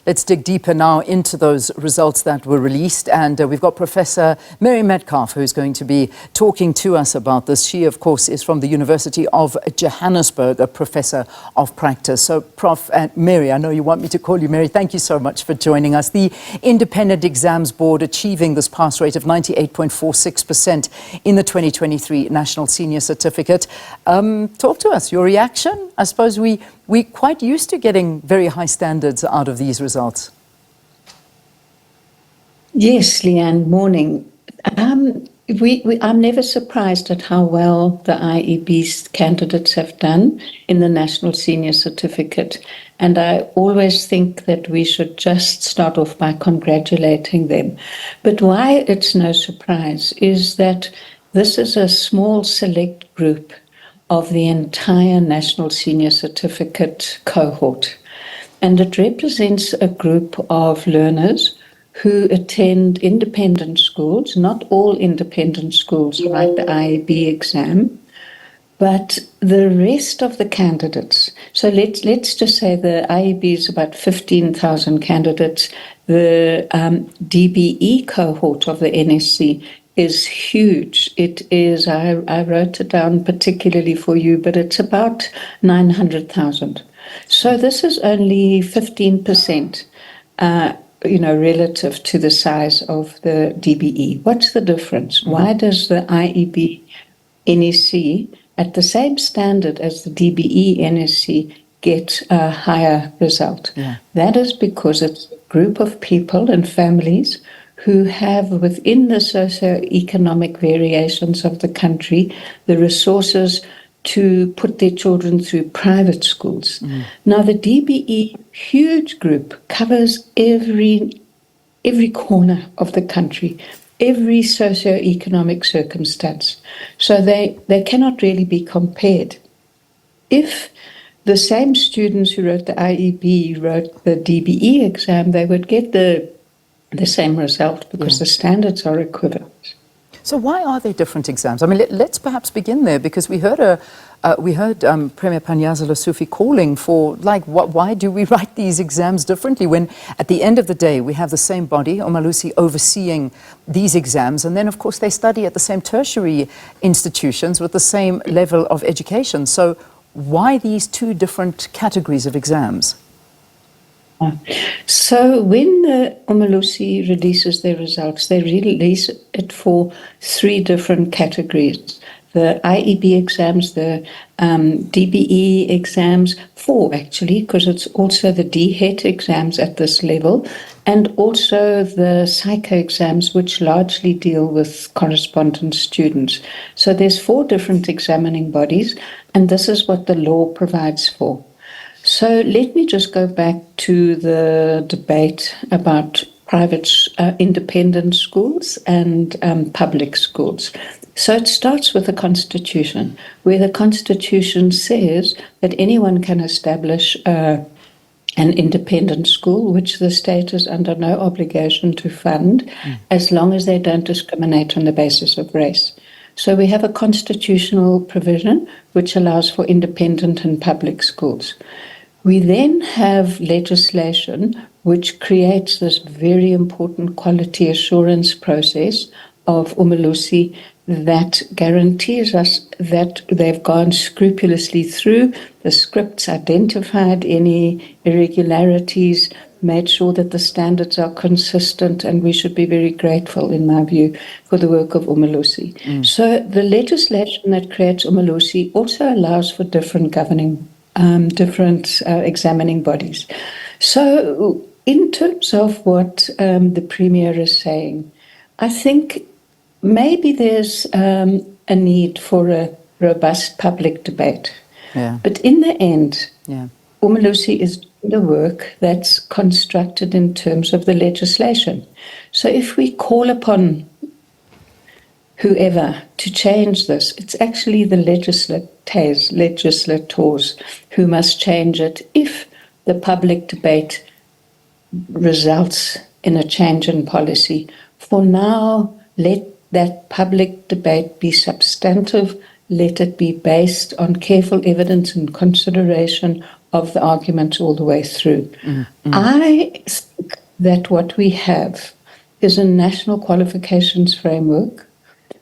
Let's dig deeper now into those results that were released. And we've got Professor Mary Metcalfe, who's going to be talking to us about this. She, of course, is from the University of Johannesburg, a professor of practice. So, Prof. Mary, I know you want me to call you Mary. Thank you so much for joining us. The Independent Exams Board achieving this pass rate of 98.46% in the 2023 National Senior Certificate. Talk to us, your reaction. I suppose we're quite used to getting very high standards out of these results. Yes, Leanne, morning. I'm never surprised at how well the IEB's candidates have done in the National Senior Certificate. And I always think that we should just start off by congratulating them. But why it's no surprise is that this is a small select group of the entire National Senior Certificate cohort. And it represents a group of learners who attend independent schools. Not all independent schools write the IEB exam, but the rest of the candidates. So let's just say the IEB is about 15,000 candidates. The DBE cohort of the NSC is huge. It is, I wrote it down particularly for you, but it's about 900,000. So this is only 15%, relative to the size of the DBE. What's the difference? Why does the IEB NSC, at the same standard as the DBE NSC, get a higher result? Yeah. That is because it's a group of people and families who have, within the socio-economic variations of the country, the resources to put their children through private schools. Now, the DBE huge group covers every corner of the country, every socio-economic circumstance. So they cannot really be compared. If the same students who wrote the IEB wrote the DBE exam, they would get the same result because the standards are equivalent. So why are there different exams? I mean, let's perhaps begin there, because we heard Premier Panyaza Lesufi calling for, why do we write these exams differently when at the end of the day we have the same body, Umalusi, overseeing these exams, and then of course they study at the same tertiary institutions with the same level of education. So why these two different categories of exams? So when the Umalusi releases their results, they release it for three different categories. The IEB exams, the DBE exams, four actually, because it's also the DHET exams at this level, and also the psycho exams, which largely deal with correspondence students. So there's four different examining bodies, and this is what the law provides for. So let me just go back to the debate about private independent schools and public schools. So it starts with the Constitution, where the Constitution says that anyone can establish an independent school, which the state is under no obligation to fund, as long as they don't discriminate on the basis of race. So we have a constitutional provision which allows for independent and public schools. We then have legislation which creates this very important quality assurance process of Umalusi that guarantees us that they've gone scrupulously through the scripts, identified any irregularities, made sure that the standards are consistent, and we should be very grateful, in my view, for the work of Umalusi. So the legislation that creates Umalusi also allows for different governing examining bodies. So in terms of what the Premier is saying, I think maybe there's a need for a robust public debate. Yeah. But in the end, Yeah. Umalusi is doing the work that's constructed in terms of the legislation. So if we call upon whoever to change this, it's actually the legislators who must change it if the public debate results in a change in policy. For now, let that public debate be substantive, let it be based on careful evidence and consideration of the argument all the way through. I think that what we have is a national qualifications framework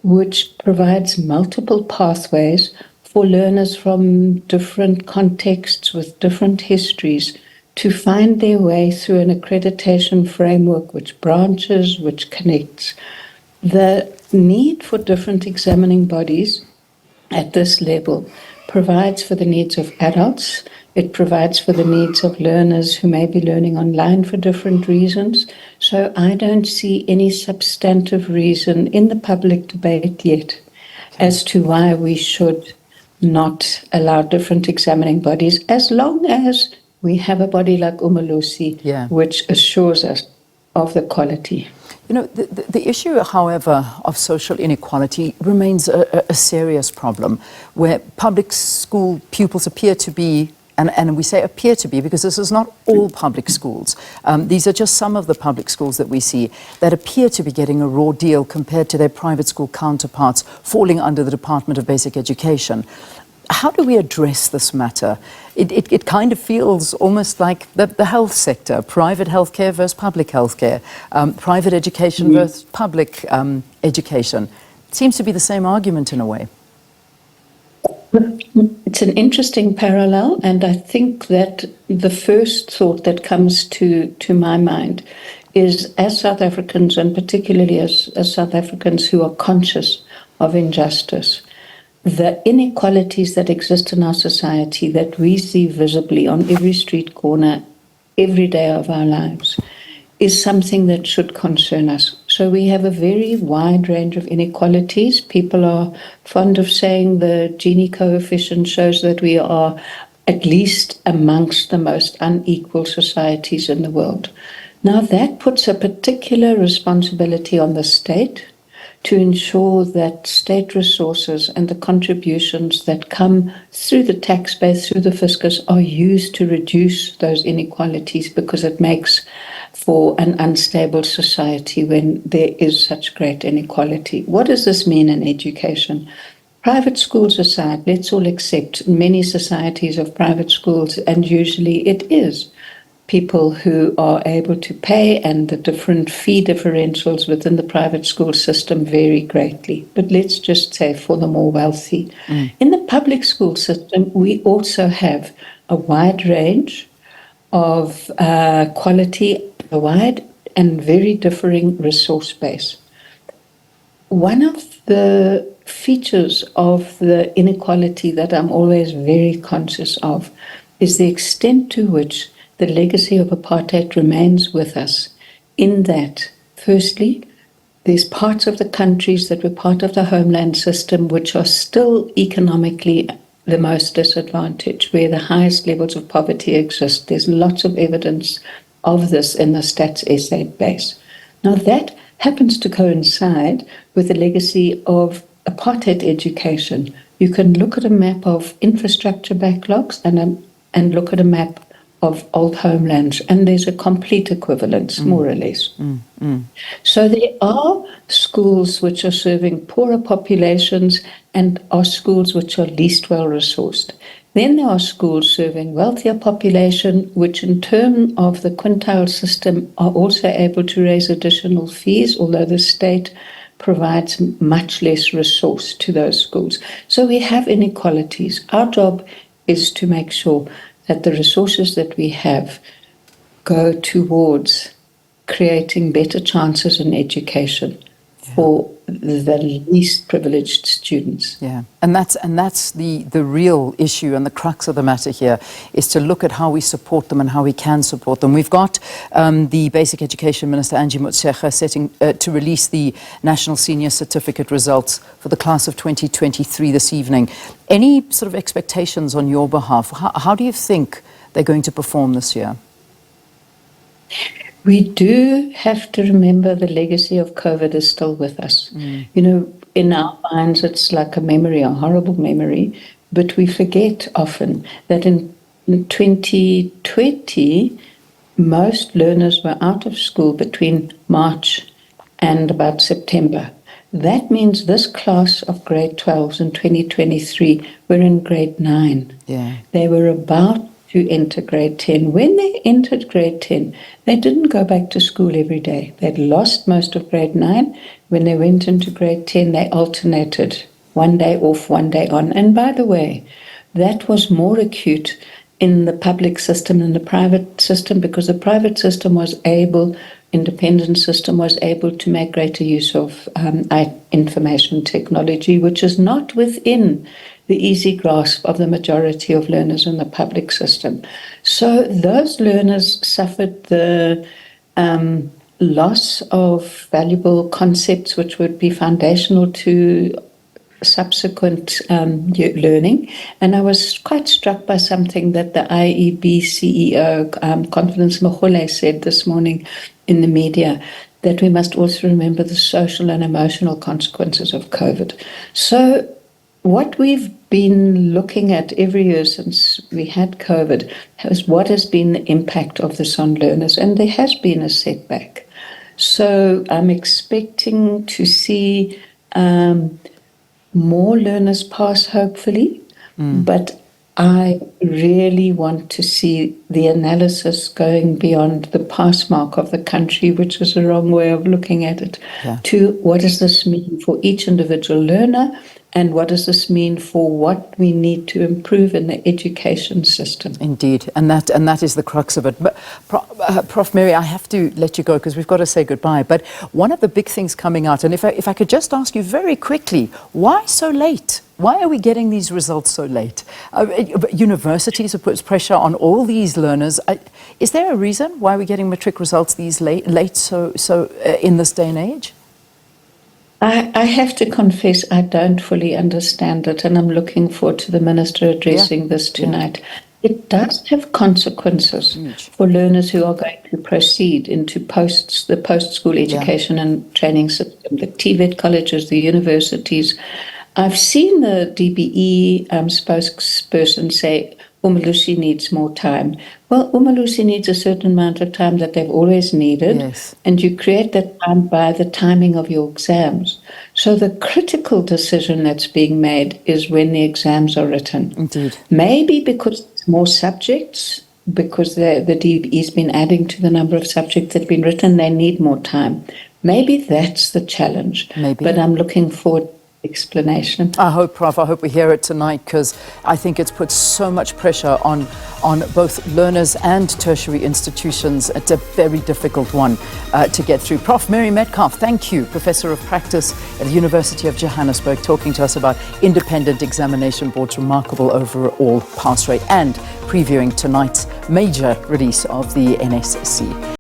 which provides multiple pathways for learners from different contexts with different histories to find their way through an accreditation framework which branches, which connects. The need for different examining bodies at this level provides for the needs of adults. It provides for the needs of learners who may be learning online for different reasons. So I don't see any substantive reason in the public debate yet as to why we should not allow different examining bodies, as long as we have a body like Umalusi, which assures us of the quality. You know, the issue, however, of social inequality remains a serious problem, where public school pupils appear to be, and we say appear to be because this is not all public schools. These are just some of the public schools that we see that appear to be getting a raw deal compared to their private school counterparts falling under the Department of Basic Education. How do we address this matter? It kind of feels almost like the health sector, private healthcare versus public healthcare, private education versus public education. It seems to be the same argument in a way. It's an interesting parallel, and I think that the first thought that comes to my mind is, as South Africans, and particularly as South Africans who are conscious of injustice, the inequalities that exist in our society that we see visibly on every street corner, every day of our lives, is something that should concern us. So we have a very wide range of inequalities. People are fond of saying the Gini coefficient shows that we are at least amongst the most unequal societies in the world. Now that puts a particular responsibility on the state to ensure that state resources and the contributions that come through the tax base, through the fiscus, are used to reduce those inequalities, because it makes for an unstable society when there is such great inequality. What does this mean in education? Private schools aside, let's all accept many societies of private schools, and usually it is people who are able to pay, and the different fee differentials within the private school system vary greatly. But let's just say for the more wealthy. In the public school system, we also have a wide range of quality, a wide and very differing resource base. One of the features of the inequality that I'm always very conscious of is the extent to which the legacy of apartheid remains with us, in that, firstly, there's parts of the countries that were part of the homeland system which are still economically the most disadvantaged, where the highest levels of poverty exist. There's lots of evidence of this in the Stats SA base. Now that happens to coincide with the legacy of apartheid education. You can look at a map of infrastructure backlogs and look at a map of old homelands, and there's a complete equivalence, more or less. So there are schools which are serving poorer populations and are schools which are least well-resourced. Then there are schools serving wealthier population, which in terms of the quintile system are also able to raise additional fees, although the state provides much less resource to those schools. So we have inequalities. Our job is to make sure that the resources that we have go towards creating better chances in education for the least privileged students. Yeah, and that's the real issue, and the crux of the matter here is to look at how we support them and how we can support them. We've got the Basic Education Minister, Angie Motshekga, setting to release the National Senior Certificate results for the class of 2023 this evening. Any sort of expectations on your behalf? How do you think they're going to perform this year? We do have to remember the legacy of COVID is still with us. You know, in our minds, it's like a memory, a horrible memory, but we forget often that in 2020, most learners were out of school between March and about September. That means this class of grade 12s in 2023 were in grade 9. Yeah. They were about to enter grade 10. When they entered grade 10, they didn't go back to school every day. They'd lost most of grade 9. When they went into grade 10, they alternated, one day off, one day on. And by the way, that was more acute in the public system than the private system, because the private system was able, independent system was able to make greater use of information technology, which is not within the easy grasp of the majority of learners in the public system. So those learners suffered the loss of valuable concepts which would be foundational to subsequent learning. And I was quite struck by something that the IEB CEO Confidence Dikgole said this morning in the media, that we must also remember the social and emotional consequences of COVID. So what we've been looking at every year since we had COVID is what has been the impact of this on learners, and there has been a setback. So I'm expecting to see more learners pass, hopefully, but I really want to see the analysis going beyond the pass mark of the country, which is a wrong way of looking at it, to what does this mean for each individual learner, and what does this mean for what we need to improve in the education system? Indeed, and that is the crux of it. But Prof Mary, I have to let you go because we've got to say goodbye. But one of the big things coming out, and if I could just ask you very quickly, why so late? Why are we getting these results so late? Universities have put pressure on all these learners. Is there a reason why we're getting matric results these late so in this day and age? I have to confess I don't fully understand it, and I'm looking forward to the Minister addressing this tonight. It does have consequences for learners who are going to proceed into the post-school education and training system, the TVET colleges, the universities. I've seen the DBE spokesperson say, Umalusi needs more time. Well, Umalusi needs a certain amount of time that they've always needed, and you create that time by the timing of your exams. So the critical decision that's being made is when the exams are written. Indeed. Maybe because it's more subjects, because the DBE's been adding to the number of subjects that have been written, they need more time. Maybe that's the challenge. Maybe. But I'm looking forward explanation. I hope, Prof, I hope we hear it tonight, because I think it's put so much pressure on both learners and tertiary institutions. It's a very difficult one to get through. Prof Mary Metcalfe, thank you, Professor of Practice at the University of Johannesburg, talking to us about Independent Examination Board's remarkable overall pass rate and previewing tonight's major release of the NSC.